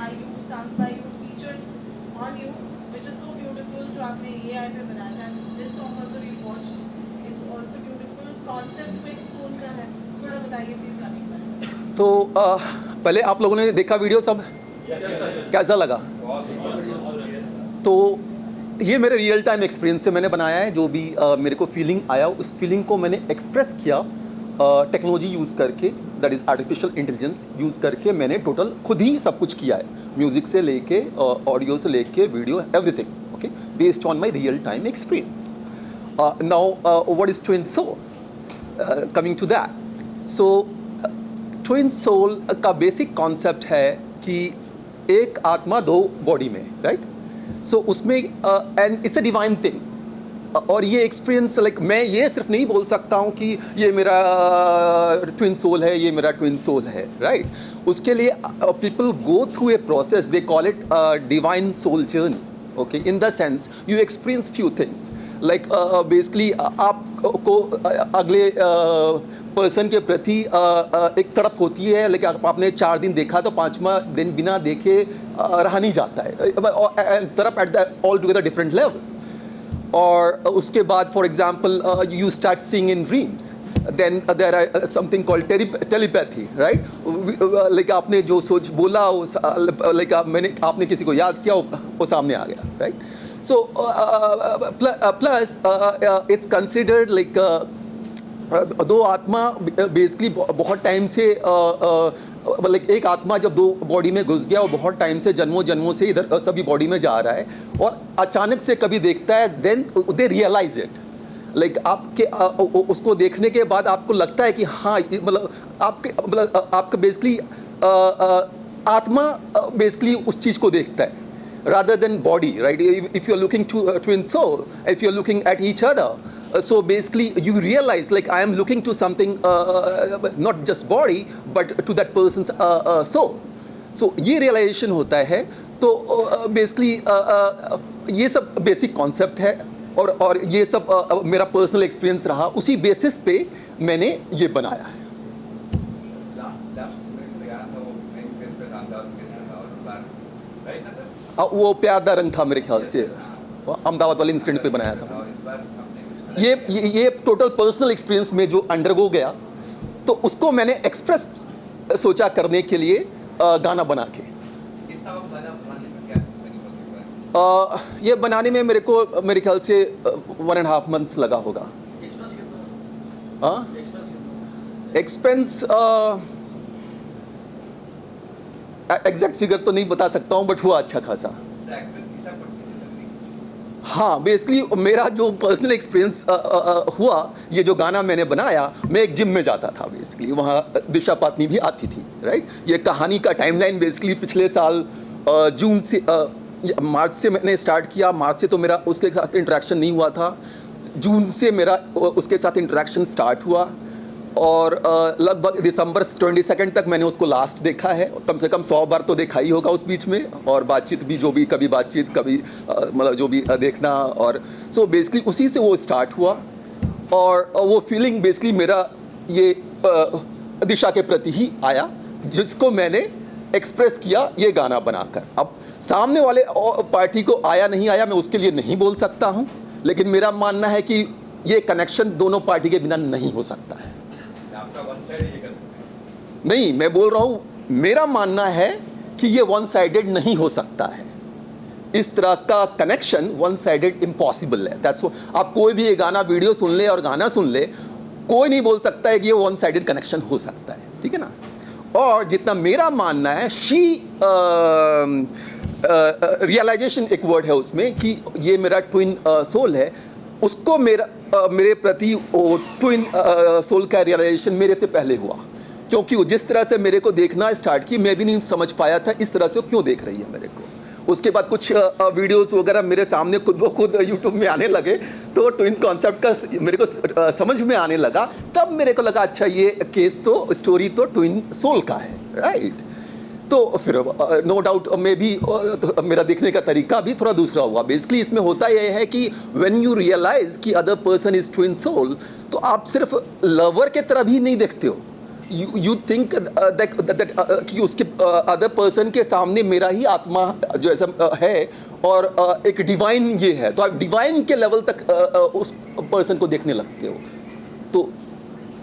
by you, sung by you, featured on you, which is so beautiful. जो आपने ये आई पे बनाया था, and this song also we watched, it's also beautiful. Concept में soul का है, थोड़ा बताइए प्लीज गाने के बारे में। तो पहले आप लोगों ने देखा वीडियो सब? कैसा लगा? तो ये मेरे रियल टाइम एक्सपीरियंस से मैंने बनाया है। जो भी मेरे को फीलिंग आया उस फीलिंग को मैंने एक्सप्रेस किया टेक्नोलॉजी यूज़ करके, that is artificial intelligence use करके मैंने टोटल खुद ही सब कुछ किया है, म्यूज़िक से लेके ऑडियो से लेके video, everything, okay, based on my real time experience. Now what is twin soul? Coming to that, so twin soul का बेसिक कॉन्सेप्ट है कि एक आत्मा दो बॉडी में, राइट? सो उसमें and it's a divine thing. और ये एक्सपीरियंस लाइक मैं ये सिर्फ नहीं बोल सकता हूँ कि ये मेरा ट्विन सोल है, ये मेरा ट्विन सोल है, राइट? उसके लिए people go through a process, they call it divine soul journey, okay, in the sense you experience few things like basically आपको अगले पर्सन के प्रति एक तड़प होती है, लेकिन आपने 4 दिन देखा तो 5वां दिन बिना देखे रहा नहीं जाता है, तड़प at the all together different level. और उसके बाद for example you start seeing in dreams, then there are something called telepathy, right? Like आपने जो सोच बोला लाइक आपने किसी को याद किया, वो सामने आ गया, right? So plus it's considered like दो आत्मा बेसिकली बहुत टाइम से लाइक एक आत्मा जब दो बॉडी में घुस गया और बहुत टाइम से जन्मों जन्मों से इधर सभी बॉडी में जा रहा है और अचानक से कभी देखता है, then they realise it, like आपके उसको देखने के बाद आपको लगता है कि हाँ, मतलब आपका बेसिकली आत्मा बेसिकली उस चीज़ को देखता है rather than body, right? If you're looking to twin soul, if you're looking at each other, so basically you realize like I am looking to something, not just body but to that person's soul. So ये realization होता है। तो basically ये सब basic concept है और ये सब मेरा personal experience रहा, उसी basis पे मैंने ये बनाया है। वो प्यार दा रंग था मेरे ख्याल से, अहमदाबाद वाले इंसिडेंट पे बनाया था। ये टोटल पर्सनल एक्सपीरियंस में जो अंडरगो गया, तो उसको मैंने एक्सप्रेस सोचा करने के लिए गाना बना के। ये बनाने में मेरे को मेरे ख्याल से 1.5 months लगा होगा। एक्सपेंस एग्जैक्ट फिगर तो नहीं बता सकता हूँ, बट हुआ अच्छा खासा। हाँ, बेसिकली मेरा जो पर्सनल एक्सपीरियंस हुआ, ये जो गाना मैंने बनाया, मैं एक जिम में जाता था बेसिकली, वहाँ दिशा पाटनी भी आती थी, राइट? ये कहानी का टाइमलाइन बेसिकली पिछले साल जून से मार्च से मैंने स्टार्ट किया। मार्च से तो मेरा उसके साथ इंटरेक्शन नहीं हुआ था, जून से मेरा उसके साथ इंटरेक्शन स्टार्ट हुआ और लगभग दिसंबर 22 तक मैंने उसको लास्ट देखा है। कम से कम 100 बार तो देखा ही होगा उस बीच में, और बातचीत भी, जो भी कभी बातचीत कभी मतलब जो भी देखना, और सो बेसिकली उसी से वो स्टार्ट हुआ। और वो फीलिंग बेसिकली मेरा ये दिशा के प्रति ही आया, जिसको मैंने एक्सप्रेस किया ये गाना बनाकर। अब सामने वाले पार्टी को आया नहीं आया मैं उसके लिए नहीं बोल सकता हूँ, लेकिन मेरा मानना है कि ये कनेक्शन दोनों पार्टी के बिना नहीं हो सकता है। नहीं, मैं बोल रहा हूँ, मेरा मानना है कि ये वन साइडेड नहीं हो सकता है। इस तरह का कनेक्शन वन साइडेड इम्पॉसिबल है। दैट्स आप कोई भी ये गाना वीडियो सुन ले और गाना सुन ले, कोई नहीं बोल सकता है कि ये वन साइडेड कनेक्शन हो सकता है, ठीक है ना? और जितना मेरा मानना है, रियलाइजेशन एक वर्ड है उसमें कि ये मेरा ट्विन सोल है, उसको मेरे प्रति वो ट्विन सोल का रियलाइजेशन मेरे से पहले हुआ, क्योंकि वो जिस तरह से मेरे को देखना स्टार्ट की, मैं भी नहीं समझ पाया था इस तरह से वो क्यों देख रही है मेरे को। उसके बाद कुछ वीडियोस वगैरह मेरे सामने खुद ब खुद यूट्यूब में आने लगे, तो ट्विन कॉन्सेप्ट का मेरे को समझ में आने लगा। तब मेरे को लगा अच्छा, ये केस तो, स्टोरी तो ट्विन सोल का है, राइट? तो फिर नो डाउट मे भी मेरा देखने का तरीका भी थोड़ा दूसरा हुआ। बेसिकली इसमें होता यह है कि व्हेन यू रियलाइज कि other person is twin soul, तो आप सिर्फ लवर के तरह भी नहीं देखते हो, यू थिंक दैट कि उसके अदर पर्सन के सामने मेरा ही आत्मा जो ऐसा है और एक डिवाइन ये है, तो आप डिवाइन के लेवल तक उस पर्सन को देखने लगते हो। तो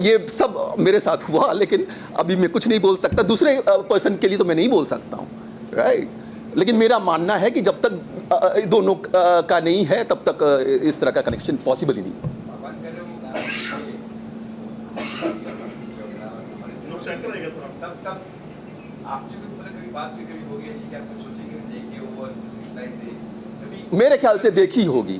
ये सब मेरे साथ हुआ, लेकिन अभी मैं कुछ नहीं बोल सकता। दूसरे पर्सन के लिए तो मैं नहीं बोल सकता हूँ, राइट। लेकिन मेरा मानना है कि जब तक दोनों का नहीं है तब तक इस तरह का कनेक्शन पॉसिबल ही नहीं। मेरे ख्याल से देखी होगी,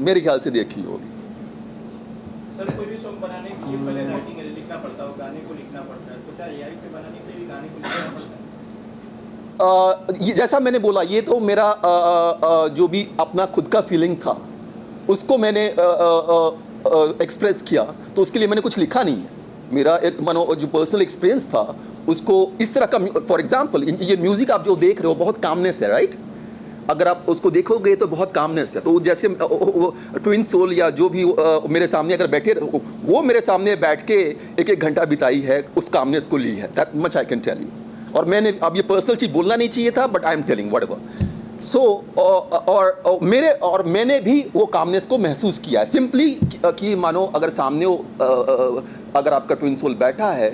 मेरे ख्याल से देखी होगी। सर कोई भी सॉन्ग बनाने के लिए पहले राइटिंग लिखना पड़ता है, गाने को लिखना पड़ता है, तो क्या एआई से बनाने के लिए गाने को लिखना पड़ता है? ये जैसा मैंने बोला, ये तो मेरा जो भी अपना खुद का फीलिंग था उसको मैंने एक्सप्रेस किया, तो उसके लिए मैंने कुछ लिखा नहीं है। मेरा एक मानो जो पर्सनल एक्सपीरियंस था उसको इस तरह का, फॉर एग्जांपल ये म्यूज़िक आप जो देख रहे हो बहुत कामनेस है, राइट। अगर आप उसको देखोगे तो बहुत कामनेस है। तो जैसे ट्विन सोल या जो भी मेरे सामने अगर बैठे, वो मेरे सामने बैठ के एक एक घंटा बिताई है, उस कामनेस को ली है। That much I can tell you. और मैंने अब ये पर्सनल चीज़ बोलना नहीं चाहिए था, but I am telling whatever. So और मैंने भी वो कामनेस को महसूस किया है। सिंपली कि मानो अगर सामने अगर आपका ट्विन सोल बैठा है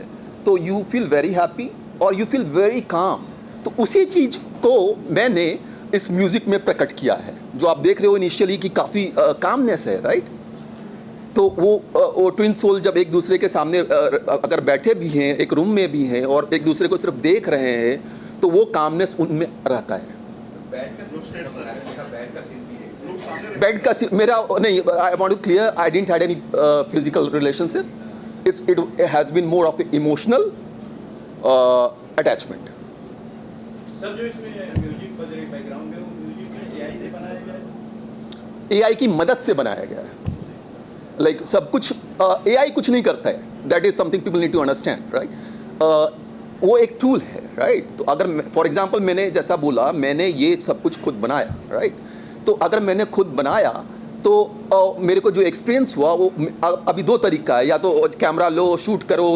तो यू फील वेरी हैप्पी और यू फील वेरी काम। तो उसी चीज़ को मैंने इस म्यूज़िक में प्रकट किया है। जो आप देख रहे हो इनिशियली कि काफ़ी कामनेस है, राइट। तो वो ट्विन सोल जब एक दूसरे के सामने अगर बैठे भी हैं, एक रूम में भी हैं और एक दूसरे को सिर्फ देख रहे हैं, तो वो कामनेस उनमें रहता है। बेड का सीन मेरा नहीं, I want to clear, I didn't had any physical relationship. It has been more of emotional attachment. Sir जो इसमें म्यूजिक बज रही बैकग्राउंड में, वो म्यूजिक में एआई से बनाया गया है? एआई की मदद से बनाया गया है। लाइक सब कुछ एआई कुछ नहीं करता है, that is something people need to understand, right. वो एक टूल है, राइट। तो अगर फॉर एग्जांपल मैंने जैसा बोला, मैंने ये सब कुछ खुद बनाया, राइट। तो अगर मैंने खुद बनाया तो मेरे को जो एक्सपीरियंस हुआ वो अभी दो तरीका है, या तो कैमरा लो, शूट करो,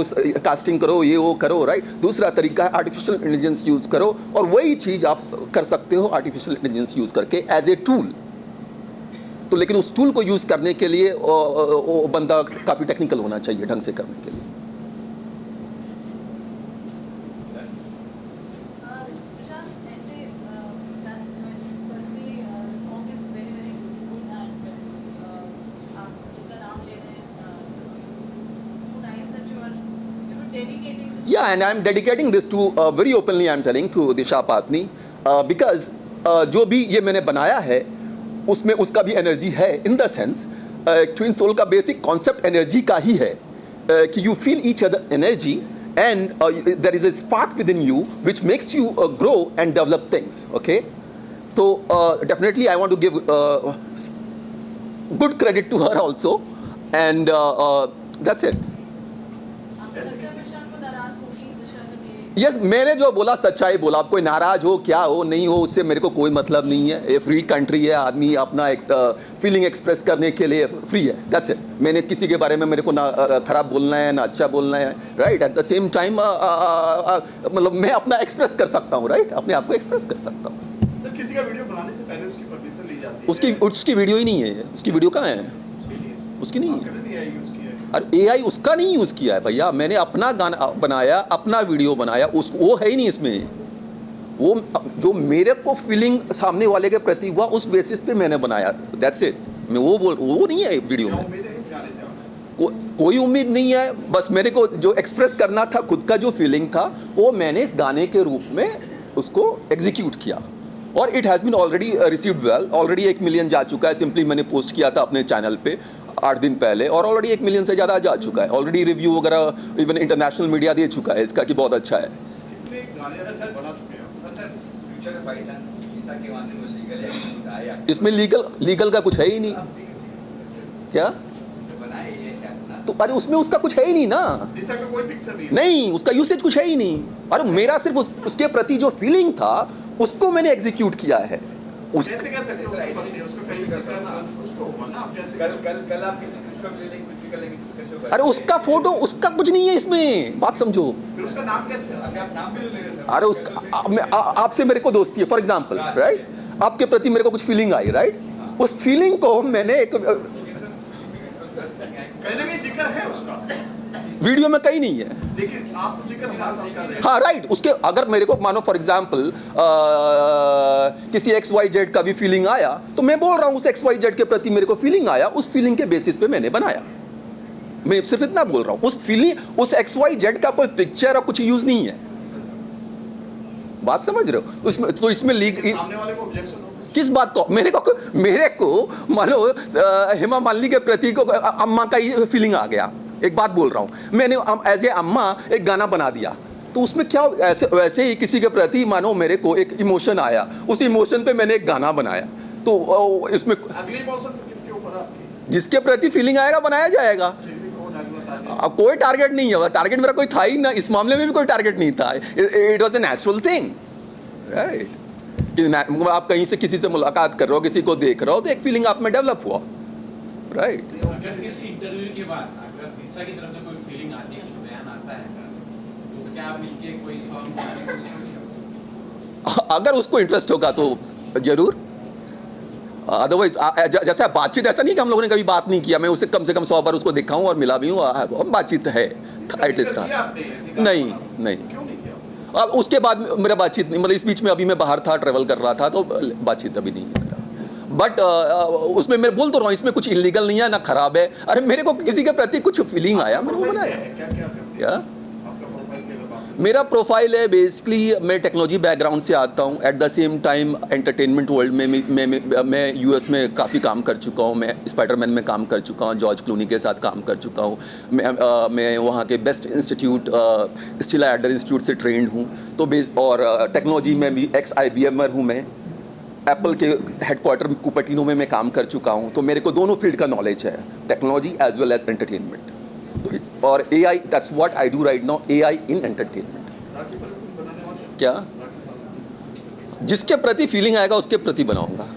कास्टिंग करो, ये वो करो, राइट। दूसरा तरीका है आर्टिफिशियल इंटेलिजेंस यूज़ करो, और वही चीज़ आप कर सकते हो आर्टिफिशियल इंटेलिजेंस यूज़ करके एज ए टूल। तो लेकिन उस टूल को यूज़ करने के लिए वो बंदा काफ़ी टेक्निकल होना चाहिए ढंग से करने के लिए। Yeah, and I'm dedicating this to very openly I'm telling to Disha Patni because जो भी ये मैंने बनाया है उसमें उसका भी एनर्जी है, in the sense twin soul का बेसिक कॉन्सेप्ट एनर्जी का ही है कि you feel each other energy and there is a spark within you which makes you grow and develop things, okay. तो definitely I want to give good credit to her also and that's it. Yes, मैंने जो बोला सच्चाई बोला। आप कोई नाराज हो, क्या हो, नहीं हो, उससे मेरे को कोई मतलब नहीं है। ये फ्री कंट्री है, आदमी अपना फीलिंग एक्सप्रेस करने के लिए फ्री है, दैट्स इट। मैंने किसी के बारे में मेरे को ना खराब बोलना है ना अच्छा बोलना है, right. At the same time मतलब मैं अपना एक्सप्रेस कर सकता हूँ, राइट, अपने आप को एक्सप्रेस कर सकता हूँ। सर किसी का वीडियो बनाने से पहले उसकी परमिशन ली जाती है? उसकी वीडियो ही नहीं है। उसकी वीडियो कहाँ है? उसकी नहीं है। अरे एआई उसका नहीं यूज़ किया है भैया, मैंने अपना गाना बनाया, अपना वीडियो बनाया, वो है ही नहीं इसमें। वो जो मेरे को फीलिंग सामने वाले के प्रति हुआ उस बेसिस पे मैंने बनाया, दैट्स इट। मैं वो नहीं है वीडियो में। कोई उम्मीद नहीं है, बस मेरे को जो एक्सप्रेस करना था, खुद का जो फीलिंग था, वो मैंने इस गाने के रूप में उसको एग्जीक्यूट किया और it has been already received well. Already 1 million जा चुका है। सिंपली मैंने पोस्ट किया था अपने चैनल पे 8 दिन पहले और ऑलरेडी 1 मिलियन से ज़्यादा जा चुका है। ऑलरेडी रिव्यू वगैरह इवन इंटरनेशनल मीडिया दे चुका है इसका कि बहुत अच्छा है। इसमें लीगल का कुछ है ही नहीं। क्या? तो अरे उसमें उसका कुछ है ही नहीं ना। कोई पिक्चर नहीं, उसका यूसेज कुछ है ही नहीं। अरे मेरा सिर्फ उसके प्रति जो फीलिंग था उसको मैंने एग्जीक्यूट किया है। कैसे कह सकते हो उसको कहीं उसको होगा ना, आप कैसे कल आप किसी को ले लेंगे फिजिकल कैसे होगा? अरे उसका फोटो, उसका कुछ नहीं है इसमें, बात समझो। फिर उसका नाम कैसे है? अगर आप नाम भी तो ले रहे सर। अरे उसका आपसे मेरे को दोस्ती है, फॉर एग्जाम्पल, राइट, आपके प्रति मेरे को कुछ फीलिंग आई, राइट, उस फीलिंग को मैंने एक कहीं ना कहीं जिक्र है उसका, वीडियो में कहीं नहीं है। लेकिन आप तो जिक्र हमारे साथ कर रहे हैं। हाँ राइट, उसके अगर मेरे को मानो फॉर एग्जाम्पल किसी XYZ का भी फीलिंग आया तो मैं बोल रहा हूँ उस XYZ के प्रति मेरे को फीलिंग आया, उस फीलिंग के बेसिस पे मैंने बनाया। मैं सिर्फ इतना बोल रहा हूँ, उस फीलिंग, उस XYZ का कोई पिक्चर और कुछ यूज नहीं है। बात समझ रहे हो? उसमें तो इसमें सामने वाले को ऑब्जेक्शन हो, किस बात को? मेरे को मानो हेमा मालिनी के प्रति को अम्मा का ही फीलिंग आ गया। एक बात बोल रहा हूँ, मैंने एज ए अम्मा एक गाना बना दिया, तो उसमें क्या ऐसे वैसे ही किसी के प्रति मानो मेरे को एक इमोशन आया, उस इमोशन पे मैंने एक गाना बनाया, तो इसमें अगली इमोशन किसके ऊपर है आपकी? जिसके प्रति फीलिंग आएगा बनाया जाएगा। फिर भी कौन अगला टारगेट? अब कोई टारगेट नहीं है, टारगेट मेरा कोई था ही ना, इस मामले में भी कोई टारगेट नहीं था। It was a natural thing, right, कि आप कहीं से किसी से मुलाकात कर रहे हो, किसी को देख रहे हो, तो एक फीलिंग आप में डेवलप हुआ, राइट। अगर इस इंटरव्यू के बाद अगर दिशा की तरफ से कोई फीलिंग आती है, कुछ बयान आता है, तो क्या आप मिलके कोई सॉन्ग बनाने की कोशिश करेंगे? अगर उसको इंटरेस्ट होगा तो जरूर, अदरवाइज जैसा बातचीत, ऐसा नहीं कि हम लोगों ने कभी बात नहीं किया, मैं उसे कम से कम 100 बार उसको देखा हूँ और मिला भी हूँ, बातचीत है, एटलीस्ट। नहीं नहीं, क्यों नहीं किया? अब उसके बाद मेरा बातचीत नहीं, मतलब इस बीच में अभी मैं बाहर था, ट्रेवल कर रहा था, तो बातचीत अभी नहीं है मेरा। बट उसमें मैं बोल तो रहा हूँ, इसमें कुछ इलीगल नहीं है ना खराब है। अरे मेरे को किसी के प्रति कुछ फीलिंग आया, मैंने वो बनाया। क्या क्या करते क्या हैं? आपका प्रोफाइल की अगर बात करें। मेरा प्रोफाइल है, बेसिकली मैं टेक्नोलॉजी बैकग्राउंड से आता हूँ, at the same time entertainment world में मैं US में काफ़ी काम कर चुका हूँ, मैं स्पाइडरमैन में काम कर चुका हूँ, जॉर्ज क्लूनी के साथ काम कर चुका हूँ, मैं वहाँ के बेस्ट इंस्टीट्यूट स्टिला एडर इंस्टीट्यूट से ट्रेंड हूँ, तो और टेक्नोलॉजी में भी ex-IBMer हूँ मैं, एप्पल के हेडक्वार्टर कुपर्टिनो में मैं काम कर चुका हूँ, तो मेरे को दोनों फील्ड का नॉलेज है, technology as well as entertainment. और AI, that's what I do right now, AI in entertainment. Rakhi पर कुछ बनाने वाले हैं? क्या? राखी साहब। जिसके प्रति फीलिंग आएगा उसके प्रति बनाऊंगा।